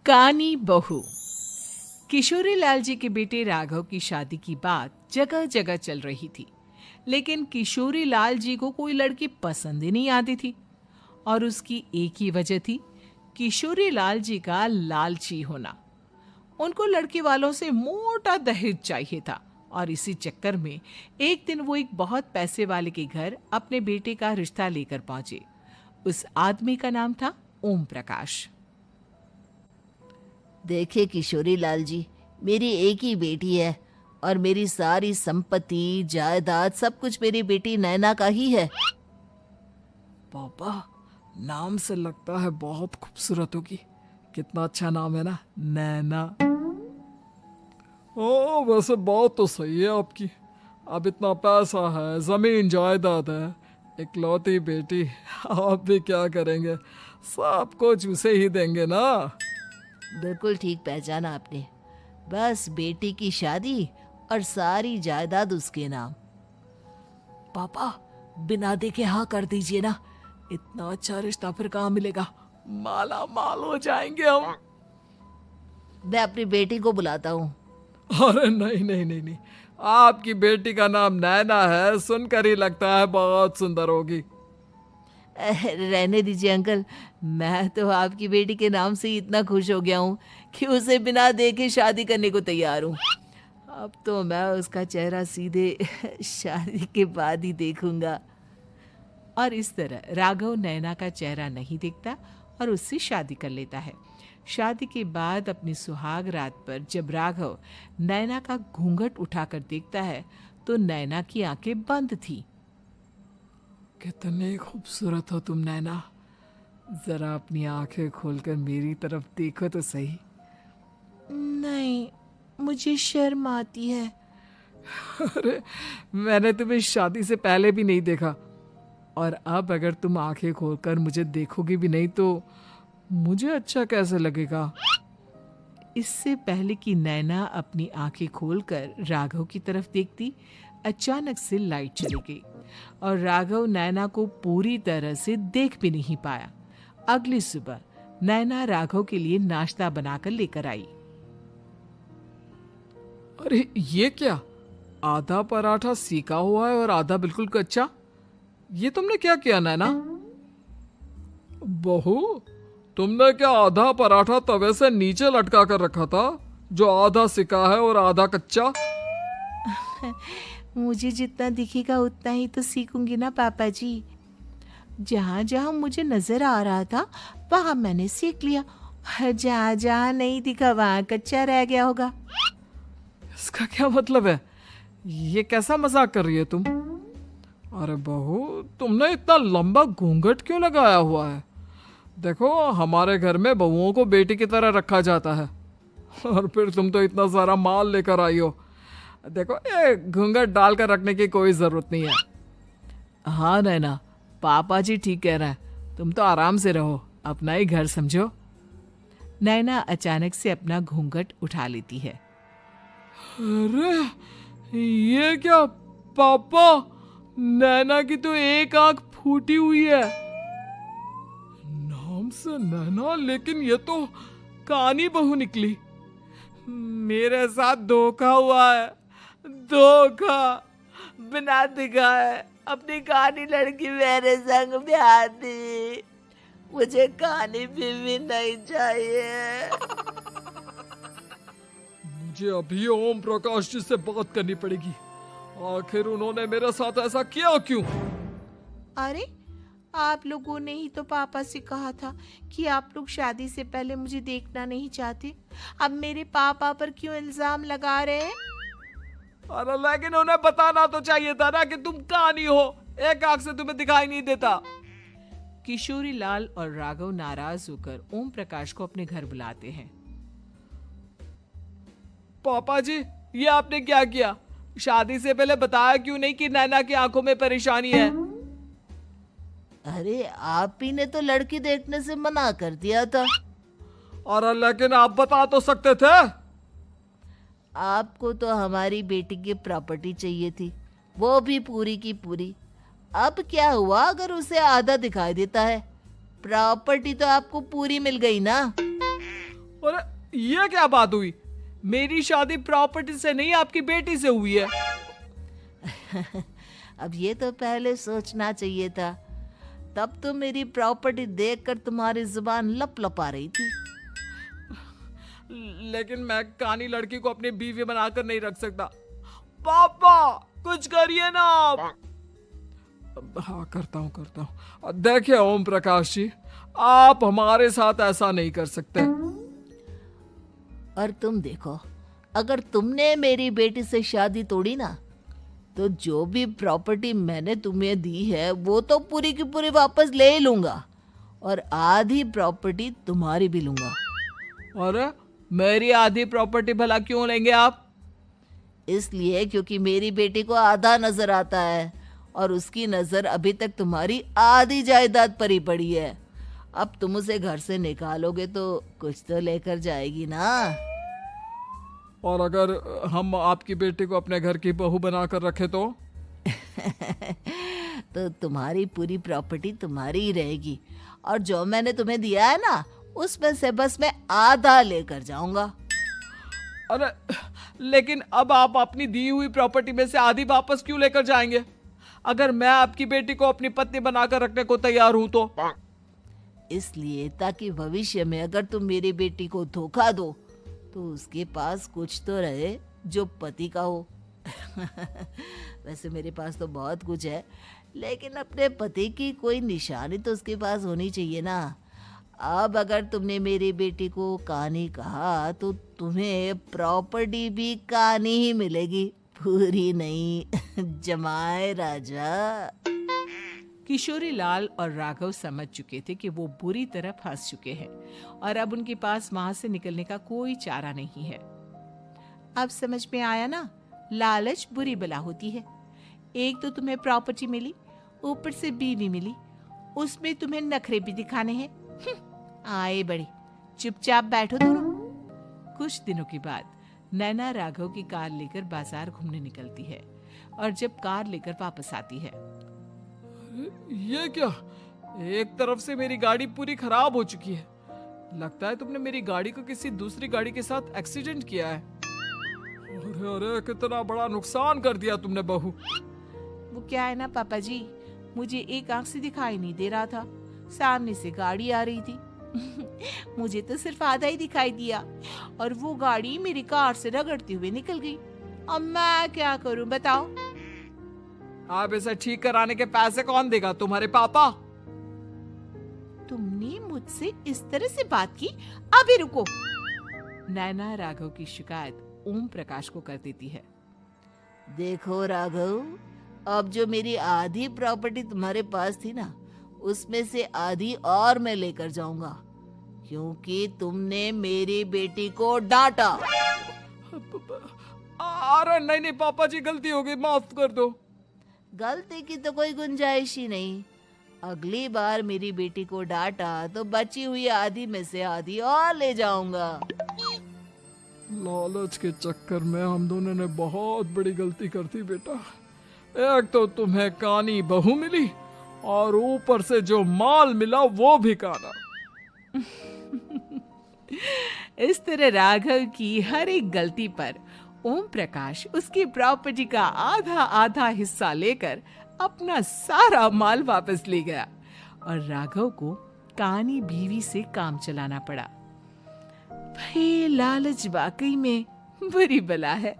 कानी बहू। किशोरी लाल जी के बेटे राघव की शादी की बात जगह जगह चल रही थी, लेकिन किशोरी लाल जी को कोई लड़की पसंद ही नहीं आती थी। और उसकी एक ही वजह थी, किशोरी लाल जी का लालची होना। उनको लड़की वालों से मोटा दहेज चाहिए था और इसी चक्कर में एक दिन वो एक बहुत पैसे वाले के घर अपने बेटे का रिश्ता लेकर पहुंचे। उस आदमी का नाम था ओम प्रकाश। देखिए किशोरी लाल जी, मेरी एक ही बेटी है और मेरी सारी संपत्ति जायदाद सब कुछ मेरी बेटी नैना का ही है। पापा, नाम से लगता है बहुत खूबसूरत होगी। कितना अच्छा नाम है ना, नैना। ओ, वैसे बात तो सही है आपकी। अब इतना पैसा है, जमीन जायदाद है, इकलौती बेटी, आप भी क्या करेंगे? सब कुछ उसे ही देंगे ना। बिल्कुल ठीक पहचाना आपने। बस बेटी की शादी और सारी जायदाद उसके नाम। पापा, बिना देखे हाँ कर दीजिए ना। इतना अच्छा रिश्ता फिर कहाँ मिलेगा? माला माल हो जाएंगे हम। मैं अपनी बेटी को बुलाता हूँ। अरे नहीं नहीं नहीं नहीं, आपकी बेटी का नाम नैना है, सुनकर ही लगता है बहुत सुंदर होगी। रहने दीजिए अंकल, मैं तो आपकी बेटी के नाम से ही इतना खुश हो गया हूँ कि उसे बिना देखे शादी करने को तैयार हूँ। अब तो मैं उसका चेहरा सीधे शादी के बाद ही देखूंगा। और इस तरह राघव नैना का चेहरा नहीं देखता और उससे शादी कर लेता है। शादी के बाद अपनी सुहाग रात पर जब राघव नैना का घूंघट उठाकर देखता है तो नैना की आंखें बंद थी। कितनी खूबसूरत हो तुम नैना, जरा अपनी आंखें खोलकर मेरी तरफ देखो तो सही। नहीं, मुझे शर्म आती है। अरे, मैंने तुम्हें शादी से पहले भी नहीं देखा, और अब अगर तुम आंखें खोलकर मुझे देखोगी भी नहीं तो मुझे अच्छा कैसे लगेगा? इससे पहले कि नैना अपनी आंखें खोलकर राघव की तरफ देखती, अचानक से लाइट चली गई और राघव नैना को पूरी तरह से देख भी नहीं पाया। अगली सुबह नैना राघव के लिए नाश्ता बनाकर लेकर आई। अरे ये क्या, आधा पराठा सीका हुआ है और आधा बिल्कुल कच्चा। ये तुमने क्या किया नैना? बहू, तुमने क्या आधा पराठा तवे से नीचे लटका कर रखा था, जो आधा सिका है और आधा कच्चा? मुझे जितना दिखेगा उतना ही तो सीखूंगी ना पापा जी। जहाँ जहाँ मुझे नजर आ रहा था वहाँ मैंने सीख लिया, जहाँ जहाँ नहीं दिखा वहाँ कच्चा रह गया होगा। इसका क्या मतलब है? ये कैसा मजाक कर रही है तुम? अरे बहू, तुमने इतना लंबा घूंघट क्यों लगाया हुआ है? देखो, हमारे घर में बहुओं को बेटी की तरह रखा जाता है, और फिर तुम तो इतना सारा माल लेकर आई हो। देखो, ये घूंघट डालकर रखने की कोई जरूरत नहीं है। हाँ नैना, पापा जी ठीक कह रहे हैं, तुम तो आराम से रहो, अपना ही घर समझो। नैना अचानक से अपना घूंघट उठा लेती है। अरे ये क्या पापा, नैना की तो एक आंख फूटी हुई है। नाम से नैना, लेकिन ये तो कानी बहू निकली। मेरे साथ धोखा हुआ है, धोखा। बिना दिखाए अपनी कहानी लड़की मेरे संग ब्याह दी। मुझे कहानी भी नहीं चाहिए। मुझे अभी ओम प्रकाश जी से बात करनी पड़ेगी। आखिर उन्होंने मेरे साथ ऐसा किया क्यों? अरे, आप लोगों ने ही तो पापा से कहा था कि आप लोग शादी से पहले मुझे देखना नहीं चाहते। अब मेरे पापा पर क्यों इल्जाम लगा रहे हैं? अरे लेकिन उन्हें बताना तो चाहिए था ना कि तुम कहानी हो, एक आंख से तुम्हें दिखाई नहीं देता। किशोरी लाल और राघव नाराज होकर ओम प्रकाश को अपने घर बुलाते हैं। पापा जी, ये आपने क्या किया? शादी से पहले बताया क्यों नहीं कि नैना की आंखों में परेशानी है? अरे आप ही ने तो लड़की देखने से मना कर दिया था। और लेकिन आप बता तो सकते थे। आपको तो हमारी बेटी की प्रॉपर्टी चाहिए थी, वो भी पूरी की पूरी। अब क्या हुआ अगर उसे आधा दिखाई देता है? प्रॉपर्टी तो आपको पूरी मिल गई ना। अरे ये क्या बात हुई? मेरी शादी प्रॉपर्टी से नहीं, आपकी बेटी से हुई है। अब ये तो पहले सोचना चाहिए था। तब तो मेरी प्रॉपर्टी देखकर तुम्हारी जुबान लप लपा रही थी। लेकिन मैं कानी लड़की को अपनी बीवी बनाकर नहीं रख सकता। पापा कुछ करिए ना आप। हाँ करता हूँ। देखिए ओम प्रकाश जी, आप हमारे साथ ऐसा नहीं कर सकते। और तुम देखो, अगर तुमने मेरी बेटी से शादी तोड़ी ना, तो जो भी प्रॉपर्टी मैंने तुम्हें दी है वो तो पूरी की पूरी वापस ले ही लूंगा, और आधी प्रॉपर्टी तुम्हारी भी लूंगा। अरे मेरी आधी प्रॉपर्टी भला क्यों लेंगे आप? इसलिए क्योंकि मेरी बेटी को आधा नजर आता है और उसकी नजर अभी तक तुम्हारी आधी जायदाद पर ही पड़ी है। अब तुम उसे घर से निकालोगे तो कुछ तो लेकर जाएगी ना। और अगर हम आपकी बेटी को अपने घर की बहू बनाकर रखे तो? तो तुम्हारी पूरी प्रॉपर्टी तुम्हारी ही रहेगी, और जो मैंने तुम्हें दिया है ना, उसमें से बस मैं आधा लेकर जाऊंगा। अरे लेकिन अब आप अपनी दी हुई प्रॉपर्टी में से आधी वापस क्यों लेकर जाएंगे? अगर मैं आपकी बेटी को अपनी पत्नी बनाकर रखने को तैयार हूं तो? इसलिए ताकि भविष्य में अगर तुम मेरी बेटी को धोखा दो तो उसके पास कुछ तो रहे जो पति का हो। वैसे मेरे पास तो बहुत कुछ है, लेकिन अपने पति की कोई निशानी तो उसके पास होनी चाहिए ना। अब अगर तुमने मेरी बेटी को कानी कहा तो तुम्हें प्रॉपर्टी भी कानी ही मिलेगी, पूरी नहीं। जमाए राजा। किशोरी लाल और राघव समझ चुके थे कि वो बुरी तरह फंस चुके हैं और अब उनके पास वहां से निकलने का कोई चारा नहीं है। अब समझ में आया ना, लालच बुरी बला होती है। एक तो तुम्हें प्रॉपर्टी मिली, ऊपर से बीवी मिली, उसमें तुम्हें नखरे भी दिखाने हैं। आए बड़े, चुपचाप बैठो दोनों। कुछ दिनों के बाद नैना राघव की कार लेकर बाजार घूमने निकलती है और जब कार लेकर वापस आती है, ये क्या? एक तरफ से मेरी गाड़ी पूरी खराब हो चुकी है। लगता है तुमने मेरी गाड़ी को किसी दूसरी गाड़ी के साथ एक्सीडेंट किया है। अरे अरे कितना बड़ा नुकसान कर दिया तुमने बहू। वो क्या है ना पापा जी, मुझे एक आंख से दिखाई नहीं दे रहा था, सामने से गाड़ी आ रही थी। मुझे तो सिर्फ आधा ही दिखाई दिया और वो गाड़ी मेरी कार से रगड़ते हुए निकल गई। अब मैं क्या करूं बताओ? आप इसे ठीक कराने के पैसे कौन देगा? तुम्हारे पापा? तुमने मुझसे इस तरह से बात की? अभी रुको। नैना राघव की शिकायत ओम प्रकाश को कर देती है। देखो राघव, अब जो मेरी आधी प्रॉपर्टी तुम्हारे पास थी ना, उसमें से आधी और मैं लेकर जाऊंगा, क्योंकि तुमने मेरी बेटी को डांटा। अरे नहीं नहीं पापा जी, गलती हो गई, माफ कर दो। गलती की तो कोई गुंजाइश ही नहीं। अगली बार मेरी बेटी को डांटा तो बची हुई आधी में से आधी और ले जाऊंगा। लालच के चक्कर में हम दोनों ने बहुत बड़ी गलती कर दी बेटा। एक तो तुम्हें कानी बहू मिली और ऊपर से जो माल मिला वो भी काना। इस तरह राघव की हर एक गलती पर ओम प्रकाश उसकी प्रॉपर्टी का आधा आधा हिस्सा लेकर अपना सारा माल वापस ले गया और राघव को कानी बीवी से काम चलाना पड़ा। भाई लालच वाकई में बुरी बला है।